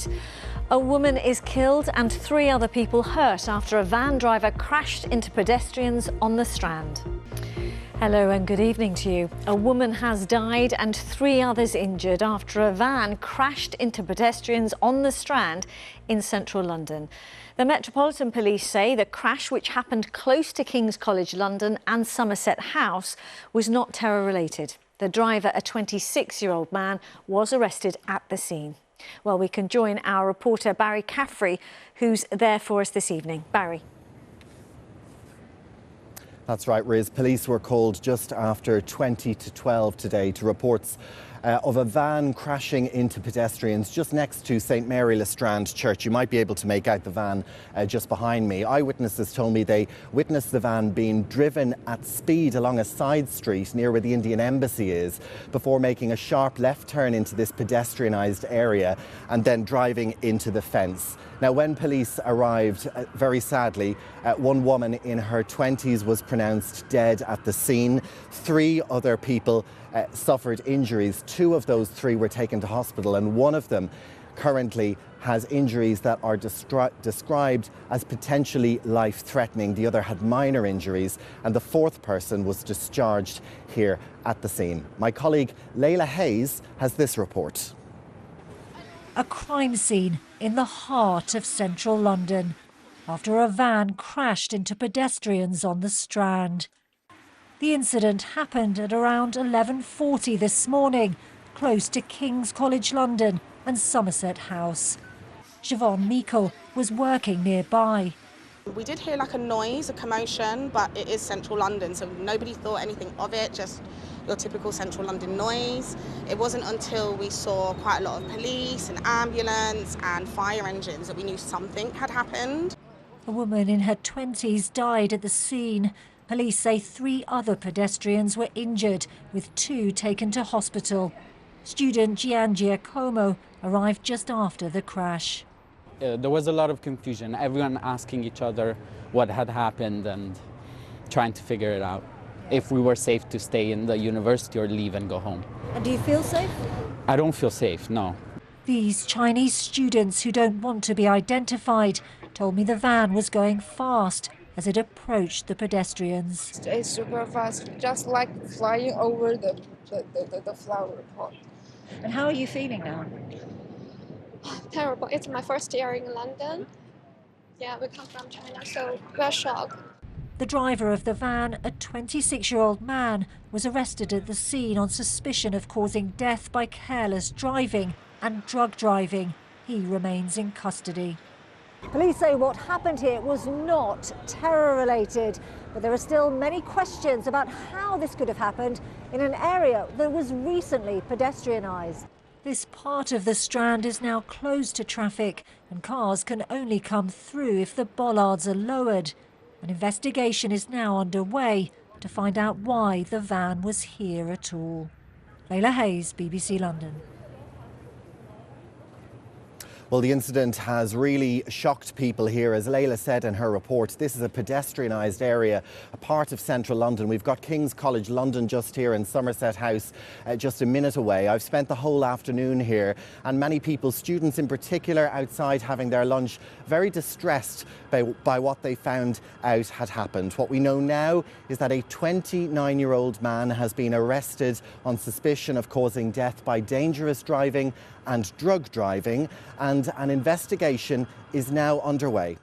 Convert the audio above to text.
tonight. A woman is killed and 3 other people hurt after a van driver crashed into pedestrians on the Strand. Hello and good evening to you. A woman has died and 3 others injured after a van crashed into pedestrians on the Strand in central London. The Metropolitan Police say the crash, which happened close to King's College London and Somerset House, was not terror-related. The driver, a 26-year-old man, was arrested at the scene. Well, we can join our reporter Barry Caffrey, who's there for us this evening. Barry. That's right, Riz. Police were called just after 20 to 12 today to reports of a van crashing into pedestrians just next to St Mary Le Strand Church. You might be able to make out the van just behind me. Eyewitnesses told me they witnessed the van being driven at speed along a side street near where the Indian Embassy is before making a sharp left turn into this pedestrianised area and then driving into the fence. Now, when police arrived, very sadly, one woman in her 20s was pronounced dead at the scene. 3 other people suffered injuries. 2 of those 3 were taken to hospital, and one of them currently has injuries that are described as potentially life-threatening. The other had minor injuries, and the 4th person was discharged here at the scene. My colleague Layla Hayes has this report. A crime scene in the heart of central London after a van crashed into pedestrians on the Strand. The incident happened at around 11:40 this morning, close to King's College London and Somerset House. Siobhan Meikle was working nearby. We did hear like a noise, a commotion, but it is central London, so nobody thought anything of it, just your typical central London noise. It wasn't until we saw quite a lot of police and ambulance and fire engines that we knew something had happened. A woman in her 20s died at the scene. Police say 3 other pedestrians were injured, with 2 taken to hospital. Student Gian Giacomo arrived just after the crash. There was a lot of confusion, everyone asking each other what had happened and trying to figure it out. If we were safe to stay in the university or leave and go home. And do you feel safe? I don't feel safe, no. These Chinese students who don't want to be identified told me the van was going fast as it approached the pedestrians. It's super fast, just like flying over the flower pot. And how are you feeling now? Terrible. It's my first year in London. Yeah, we come from China, so we're shocked. The driver of the van, a 26-year-old man, was arrested at the scene on suspicion of causing death by careless driving and drug driving. He remains in custody. Police say what happened here was not terror-related, but there are still many questions about how this could have happened in an area that was recently pedestrianised. This part of the Strand is now closed to traffic, and cars can only come through if the bollards are lowered. An investigation is now underway to find out why the van was here at all. Layla Hayes, BBC London. Well, the incident has really shocked people here. As Layla said in her report, this is a pedestrianised area, a part of central London. We've got King's College London just here and Somerset House just a minute away. I've spent the whole afternoon here, and many people, students in particular, outside having their lunch, very distressed by what they found out had happened. What we know now is that a 29-year-old man has been arrested on suspicion of causing death by dangerous driving and drug driving, and an investigation is now underway.